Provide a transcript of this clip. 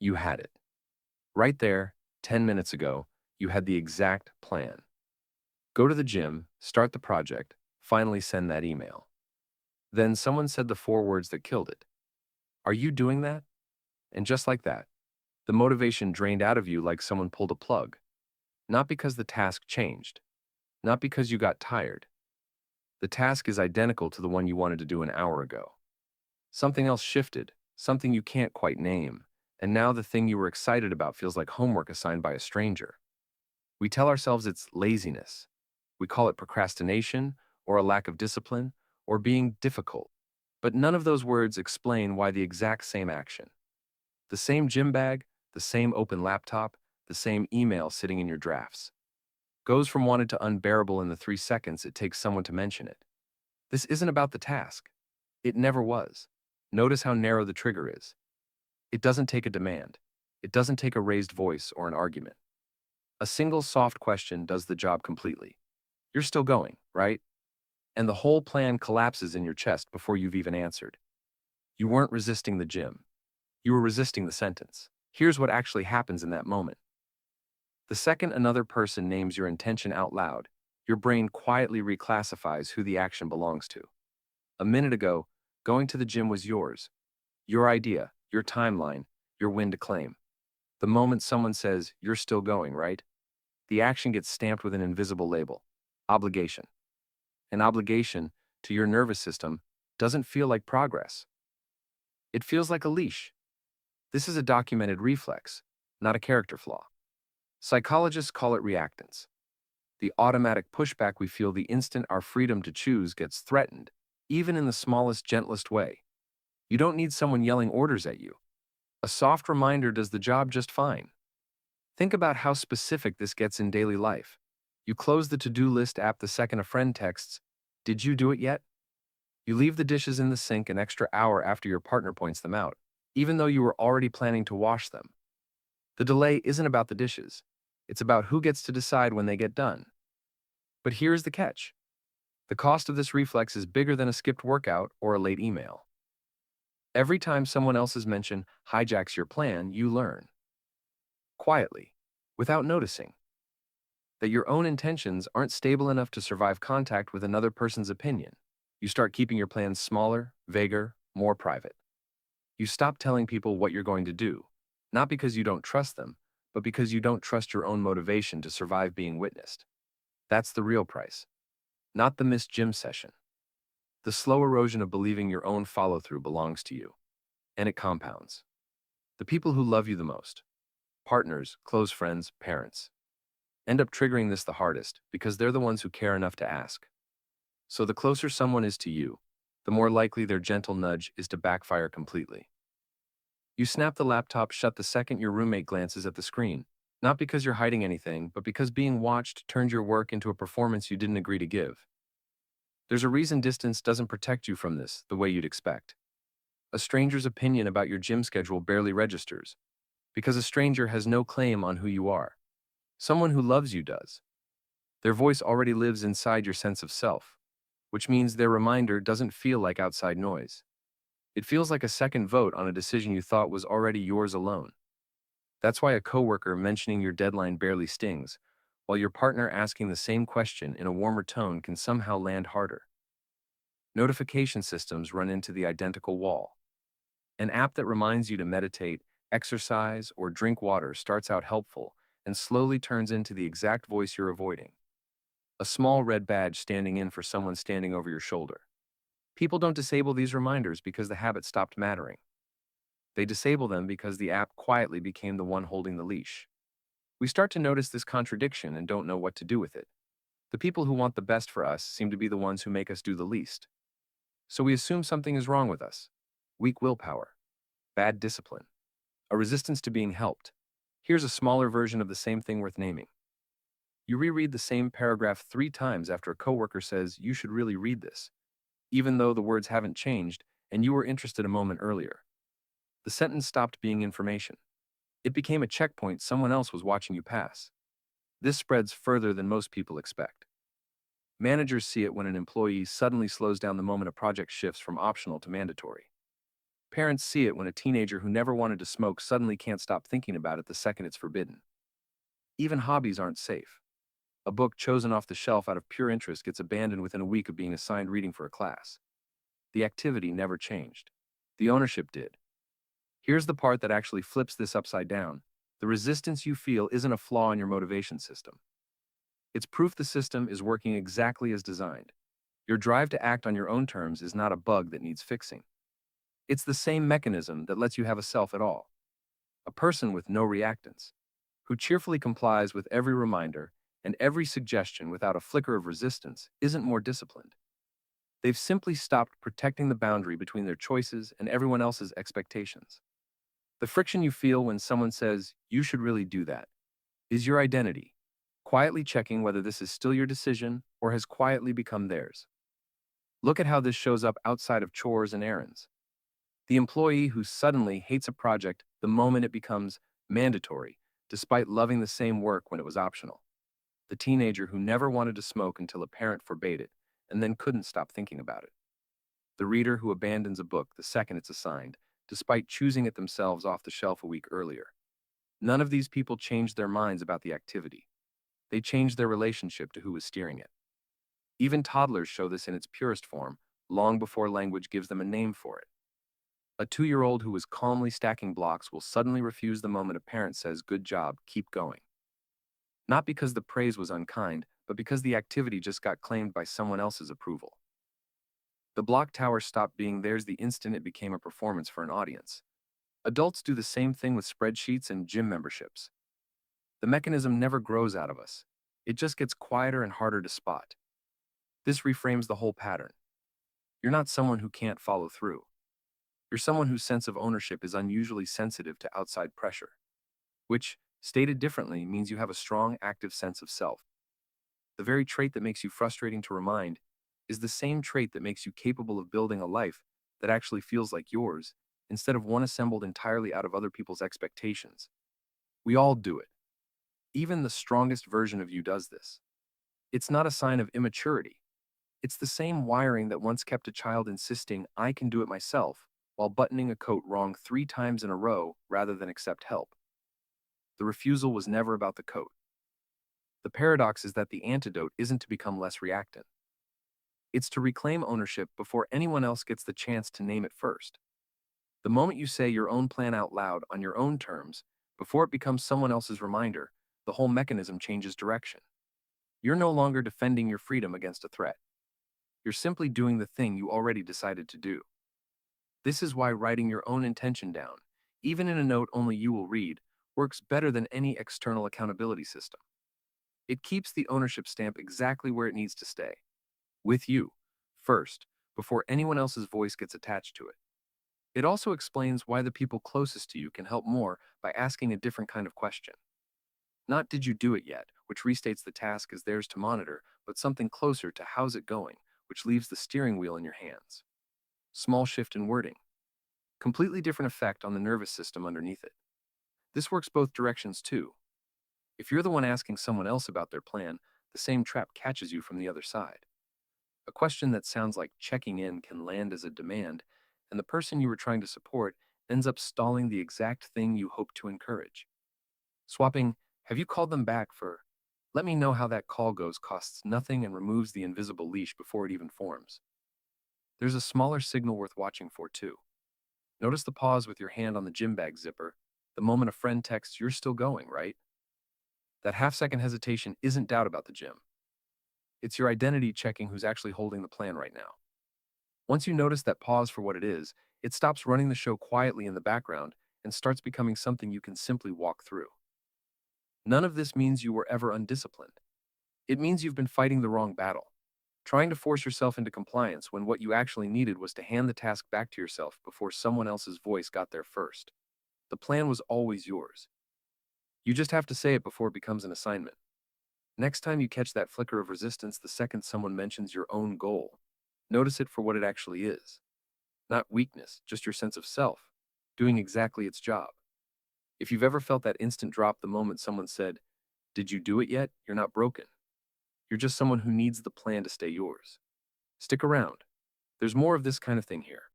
You had it. Right there, 10 minutes ago, you had the exact plan. Go to the gym, start the project, finally send that email. Then someone said the four words that killed it. Are you doing that? And just like that, the motivation drained out of you like someone pulled a plug. Not because the task changed, not because you got tired. The task is identical to the one you wanted to do an hour ago. Something else shifted, something you can't quite name, and now the thing you were excited about feels like homework assigned by a stranger. We tell ourselves it's laziness. We call it procrastination, or a lack of discipline, or being difficult. But none of those words explain why the exact same action, the same gym bag, the same open laptop, the same email sitting in your drafts, goes from wanted to unbearable in the 3 seconds it takes someone to mention it. This isn't about the task. It never was. Notice how narrow the trigger is. It doesn't take a demand. It doesn't take a raised voice or an argument. A single soft question does the job completely. You're still going, right? And the whole plan collapses in your chest before you've even answered. You weren't resisting the gym. You were resisting the sentence. Here's what actually happens in that moment. The second another person names your intention out loud, your brain quietly reclassifies who the action belongs to. A minute ago, going to the gym was yours, your idea, your timeline, your win to claim. The moment someone says, you're still going, right? The action gets stamped with an invisible label, obligation. An obligation, to your nervous system, doesn't feel like progress. It feels like a leash. This is a documented reflex, not a character flaw. Psychologists call it reactance. The automatic pushback we feel the instant our freedom to choose gets threatened, even in the smallest, gentlest way. You don't need someone yelling orders at you. A soft reminder does the job just fine. Think about how specific this gets in daily life. You close the to-do list app the second a friend texts, "Did you do it yet?" You leave the dishes in the sink an extra hour after your partner points them out, even though you were already planning to wash them. The delay isn't about the dishes. It's about who gets to decide when they get done. But here's the catch. The cost of this reflex is bigger than a skipped workout or a late email. Every time someone else's mention hijacks your plan, you learn, quietly, without noticing, that your own intentions aren't stable enough to survive contact with another person's opinion. You start keeping your plans smaller, vaguer, more private. You stop telling people what you're going to do, not because you don't trust them, but because you don't trust your own motivation to survive being witnessed. That's the real price, not the missed gym session. The slow erosion of believing your own follow-through belongs to you, and it compounds. The people who love you the most, partners, close friends, parents, end up triggering this the hardest because they're the ones who care enough to ask. So the closer someone is to you, the more likely their gentle nudge is to backfire completely. You snap the laptop shut the second your roommate glances at the screen, not because you're hiding anything, but because being watched turned your work into a performance you didn't agree to give. There's a reason distance doesn't protect you from this the way you'd expect. A stranger's opinion about your gym schedule barely registers, because a stranger has no claim on who you are. Someone who loves you does. Their voice already lives inside your sense of self, which means their reminder doesn't feel like outside noise. It feels like a second vote on a decision you thought was already yours alone. That's why a coworker mentioning your deadline barely stings, while your partner asking the same question in a warmer tone can somehow land harder. Notification systems run into the identical wall. An app that reminds you to meditate, exercise, or drink water starts out helpful and slowly turns into the exact voice you're avoiding. A small red badge standing in for someone standing over your shoulder. People don't disable these reminders because the habit stopped mattering. They disable them because the app quietly became the one holding the leash. We start to notice this contradiction and don't know what to do with it. The people who want the best for us seem to be the ones who make us do the least. So we assume something is wrong with us. Weak willpower, bad discipline, a resistance to being helped. Here's a smaller version of the same thing worth naming. You reread the same paragraph 3 times after a coworker says you should really read this, even though the words haven't changed and you were interested a moment earlier. The sentence stopped being information. It became a checkpoint someone else was watching you pass. This spreads further than most people expect. Managers see it when an employee suddenly slows down the moment a project shifts from optional to mandatory. Parents see it when a teenager who never wanted to smoke suddenly can't stop thinking about it the second it's forbidden. Even hobbies aren't safe. A book chosen off the shelf out of pure interest gets abandoned within a week of being assigned reading for a class. The activity never changed. The ownership did. Here's the part that actually flips this upside down. The resistance you feel isn't a flaw in your motivation system. It's proof the system is working exactly as designed. Your drive to act on your own terms is not a bug that needs fixing. It's the same mechanism that lets you have a self at all. A person with no reactance, who cheerfully complies with every reminder and every suggestion without a flicker of resistance, isn't more disciplined. They've simply stopped protecting the boundary between their choices and everyone else's expectations. The friction you feel when someone says, "You should really do that," is your identity, quietly checking whether this is still your decision or has quietly become theirs. Look at how this shows up outside of chores and errands. The employee who suddenly hates a project the moment it becomes mandatory, despite loving the same work when it was optional. The teenager who never wanted to smoke until a parent forbade it, and then couldn't stop thinking about it. The reader who abandons a book the second it's assigned, despite choosing it themselves off the shelf a week earlier. None of these people changed their minds about the activity. They changed their relationship to who was steering it. Even toddlers show this in its purest form, long before language gives them a name for it. A 2-year-old who was calmly stacking blocks will suddenly refuse the moment a parent says, "Good job, keep going." Not because the praise was unkind, but because the activity just got claimed by someone else's approval. The block tower stopped being theirs the instant it became a performance for an audience. Adults do the same thing with spreadsheets and gym memberships. The mechanism never grows out of us. It just gets quieter and harder to spot. This reframes the whole pattern. You're not someone who can't follow through. You're someone whose sense of ownership is unusually sensitive to outside pressure, which, stated differently, means you have a strong, active sense of self. The very trait that makes you frustrating to remind is the same trait that makes you capable of building a life that actually feels like yours, instead of one assembled entirely out of other people's expectations. We all do it. Even the strongest version of you does this. It's not a sign of immaturity. It's the same wiring that once kept a child insisting, "I can do it myself," while buttoning a coat wrong 3 times in a row rather than accept help. The refusal was never about the coat. The paradox is that the antidote isn't to become less reactant. It's to reclaim ownership before anyone else gets the chance to name it first. The moment you say your own plan out loud on your own terms, before it becomes someone else's reminder, the whole mechanism changes direction. You're no longer defending your freedom against a threat. You're simply doing the thing you already decided to do. This is why writing your own intention down, even in a note only you will read, works better than any external accountability system. It keeps the ownership stamp exactly where it needs to stay. With you, first, before anyone else's voice gets attached to it. It also explains why the people closest to you can help more by asking a different kind of question. Not "Did you do it yet?" which restates the task as theirs to monitor, but something closer to "How's it going?" which leaves the steering wheel in your hands. Small shift in wording. Completely different effect on the nervous system underneath it. This works both directions too. If you're the one asking someone else about their plan, the same trap catches you from the other side. A question that sounds like checking in can land as a demand, and the person you were trying to support ends up stalling the exact thing you hope to encourage. Swapping, "Have you called them back?" for, "Let me know how that call goes," costs nothing and removes the invisible leash before it even forms. There's a smaller signal worth watching for too. Notice the pause with your hand on the gym bag zipper, the moment a friend texts, "You're still going, right?" That half-second hesitation isn't doubt about the gym. It's your identity checking who's actually holding the plan right now. Once you notice that pause for what it is, it stops running the show quietly in the background and starts becoming something you can simply walk through. None of this means you were ever undisciplined. It means you've been fighting the wrong battle, trying to force yourself into compliance when what you actually needed was to hand the task back to yourself before someone else's voice got there first. The plan was always yours. You just have to say it before it becomes an assignment. Next time you catch that flicker of resistance the second someone mentions your own goal, notice it for what it actually is. Not weakness, just your sense of self, doing exactly its job. If you've ever felt that instant drop the moment someone said, "Did you do it yet?" you're not broken. You're just someone who needs the plan to stay yours. Stick around. There's more of this kind of thing here.